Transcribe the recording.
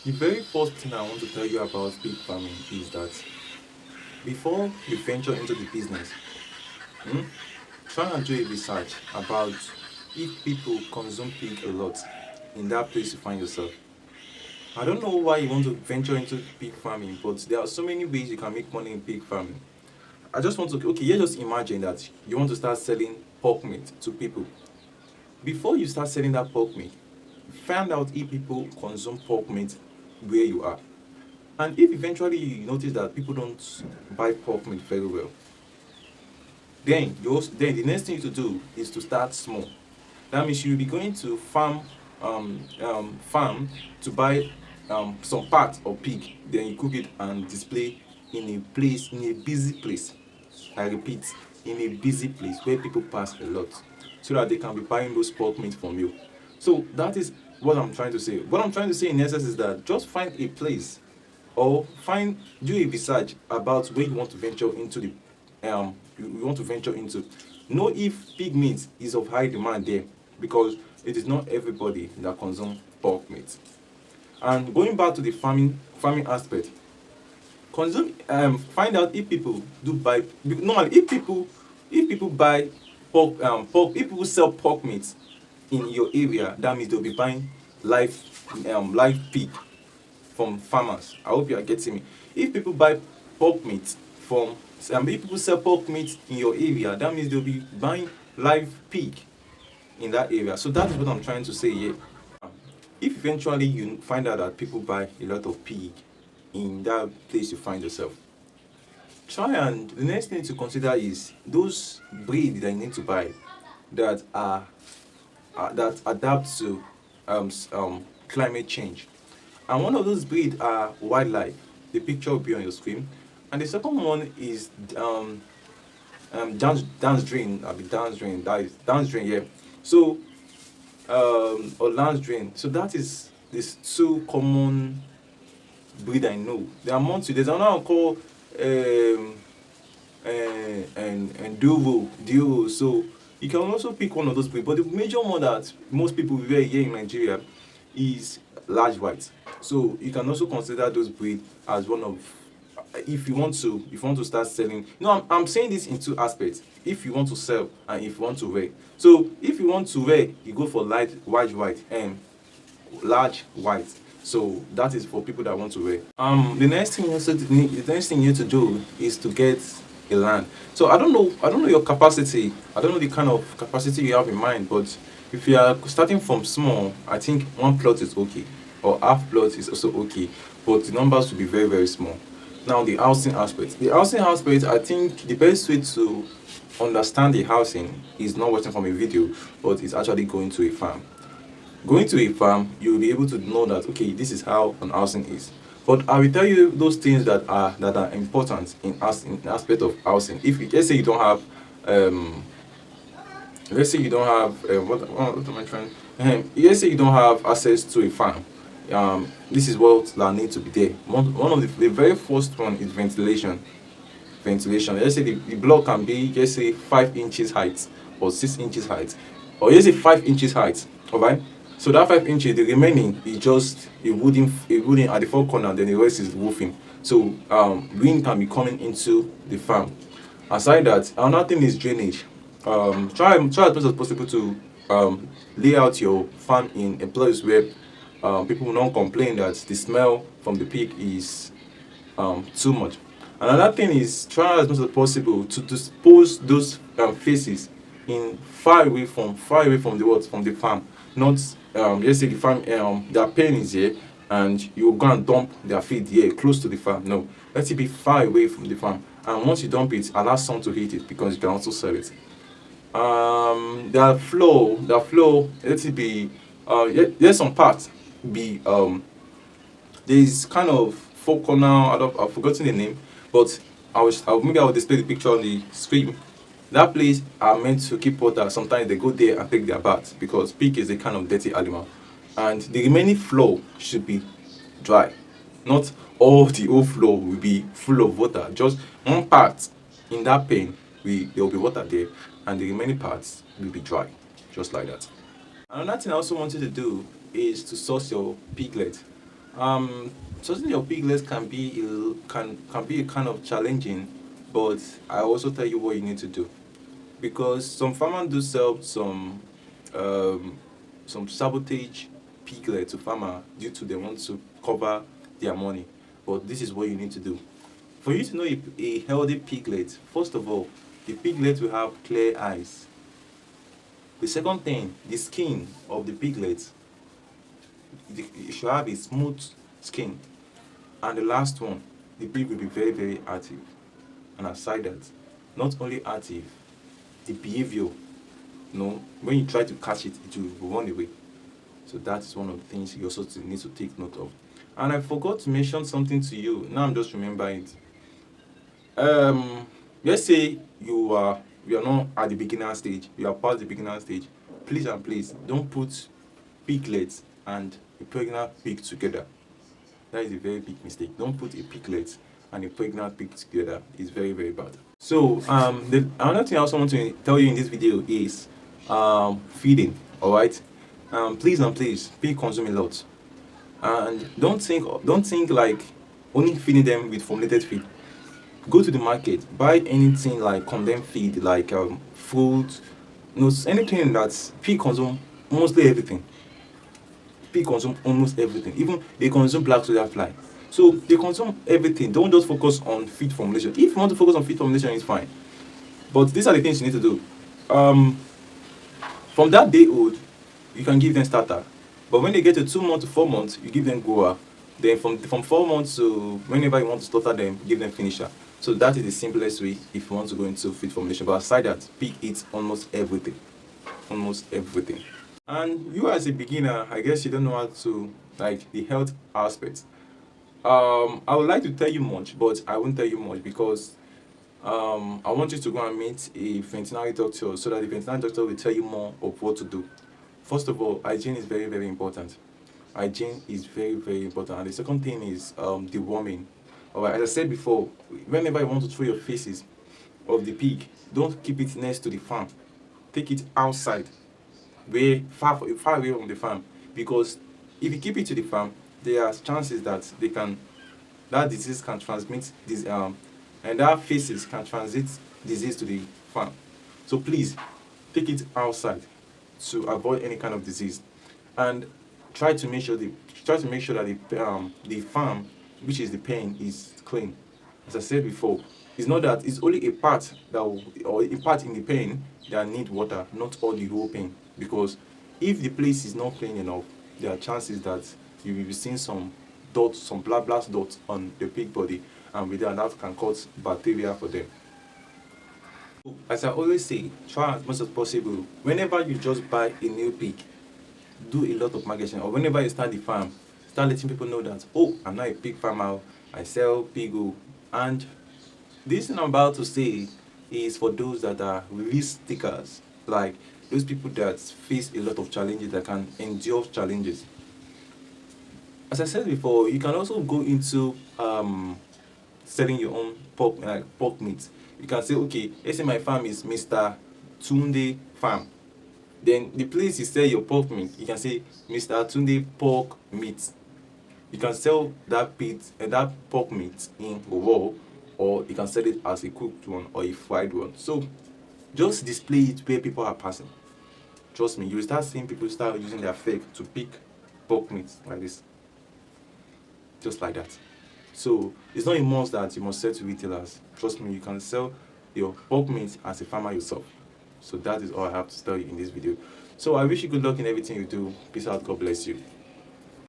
The very first thing I want to tell you about pig farming is that before you venture into the business, hmm, try and do a research about if people consume pig a lot in that place you find yourself. I don't know why you want to venture into pig farming, but there are so many ways you can make money in pig farming. I just want to, okay, you just imagine that you want to start selling pork meat to people. Before you start selling that pork meat, find out if people consume pork meat where you are. And if eventually you notice that people don't buy pork meat very well, then the next thing you to do is to start small. That means you'll be going to farm to buy some part of pig, then you cook it and display in a busy place. I repeat, in a busy place where people pass a lot, so that they can be buying those pork meat from you. So that is what I'm trying to say. What I'm trying to say in essence is that just find a place or do a research about where you want to venture into you want to venture into. Know if pig meat is of high demand there, because it is not everybody that consumes pork meat. And going back to the farming aspect, find out if people do buy. Normally, if people buy if people sell pork meat in your area, that means they'll be buying live pig from farmers. I hope you are getting me. If people buy pork meat if people sell pork meat in your area, that means they'll be buying live pig in that area. So that is what I'm trying to say here. If eventually you find out that people buy a lot of pig in that place you find yourself, the next thing to consider is those breed that you need to buy that that adapt to climate change. And one of those breeds are wildlife. The picture will be on your screen. And the second one is dance drain. That is dance drain, yeah. So or lance drain. So that is these two common breed I know. There are more. There's another one called and duo. So you can also pick one of those breeds. But the major one that most people wear here in Nigeria is large white. So you can also consider those breed as one of, if you want to start selling. I'm saying this in two aspects: if you want to sell and if you want to wear. So if you want to wear, you go for large white and large white. So that is for people that want to wear. The next thing you need to do is to get a land. So I don't know your capacity. I don't know the kind of capacity you have in mind, but if you are starting from small, I think one plot is okay, or half plot is also okay, but the numbers will be very, very small. Now the housing aspect. I think the best way to understand the housing is not watching from a video, but it's actually going to a farm. Going to a farm, you'll be able to know that, okay, this is how an housing is. But I will tell you those things that are important in aspect of housing. If let's say you don't have let's say you don't have what am I trying? Let's say you don't have access to a farm. This is what that need to be there. One of the very first one is ventilation. Let's say the block can be, let's say, 5 inches height or 6 inches height, or let's say 5 inches height. All right. So that 5 inches, the remaining is just a wooden at the four corner. Then the rest is roofing. So wind can be coming into the farm. Aside that, another thing is drainage. Try as much as possible to lay out your farm in a place where people will not complain that the smell from the pig is too much. Another thing is try as much as possible to dispose those faces in far away from the farm. Not let's say the farm their pen is here and you go and dump their feed here close to the farm. No, let it be far away from the farm. And once you dump it, allow some to hit it, because you can also sell it. The flow, let it be there's some parts be there's kind of four corner. I've forgotten the name, but maybe I will display the picture on the screen. That place are meant to keep water. Sometimes they go there and take their bath, because pig is a kind of dirty animal, and the remaining floor should be dry. Not all the whole floor will be full of water. Just one part in that pen, there will be water there, and the remaining parts will be dry, just like that. Another thing I also wanted to do is to source your piglet. Sourcing your piglets can be can be a kind of challenging, but I also tell you what you need to do, because some farmers do sell um, some sabotage piglet to farmer due to they want to cover their money. But this is what you need to do. For you to know a healthy piglet, first of all, the piglet will have clear eyes. The second thing, the skin of the piglet, it should have a smooth skin. And the last one, the pig will be very, very active. And aside that, not only active, the behavior, when you try to catch it, it will run away. So that is one of the things you also need to take note of. And I forgot to mention something to you. Now I'm just remembering it. Let's say you are not at the beginner stage. You are past the beginner stage. Please and please don't put piglets and a pregnant pig together. That is a very big mistake. Don't put a piglet and a pregnant pig together. It's very, very bad. So another thing I also want to tell you in this video is feeding. All right. Please and please, pig consume a lot, and don't think like only feeding them with formulated feed. Go to the market, buy anything like condensed feed, like fruit, anything that's pig consume mostly everything. Pig consume almost everything. Even they consume black soldier fly. So they consume everything. Don't just focus on feed formulation. If you want to focus on feed formulation, it's fine. But these are the things you need to do. From that day old, you can give them starter. But when they get to 2 months to 4 months, you give them goer. Then from 4 months to whenever you want to slaughter them, give them finisher. So that is the simplest way if you want to go into feed formulation. But aside that, pig eats almost everything. Almost everything. And you as a beginner, I guess you don't know how to, like, the health aspect. I would like to tell you much, but I won't tell you much because I want you to go and meet a veterinary doctor so that the veterinary doctor will tell you more of what to do. First of all, hygiene is very, very important. Hygiene is very, very important. And the second thing is deworming. Alright, as I said before, whenever you want to throw your feces of the pig, don't keep it next to the farm. Take it outside, far away from the farm, because if you keep it to the farm, there are chances that that disease can transmit this and that feces can transit disease to the farm. So please take it outside to avoid any kind of disease, and try to make sure that the farm, which is the pen, is clean. As I said before, it's not that it's only a part or a part in the pen that need water, not all the whole pen. Because if the place is not clean enough, there are chances that you will be seeing some dots, some black dots on the pig body, and with that can cause bacteria for them. As I always say, try as much as possible. Whenever you just buy a new pig, do a lot of marketing, or whenever you start the farm, start letting people know that, oh, I'm not a pig farmer, I sell pig. And this thing I'm about to say is for those that are risk takers, like those people that face a lot of challenges, that can endure challenges. As I said before, you can also go into selling your own pork meat. You can say, okay, let's say my farm is Mr. Tunde Farm. Then the place you sell your pork meat, you can say Mr. Tunde Pork Meat. You can sell that pork meat in raw, or you can sell it as a cooked one or a fried one. So just display it where people are passing. Trust me, you will start seeing people start using their fork to pick pork meat like this. Just like that. So it's not a must that you must sell to retailers. Trust me, you can sell your pork meat as a farmer yourself. So that is all I have to tell you in this video. So I wish you good luck in everything you do. Peace out. God bless you.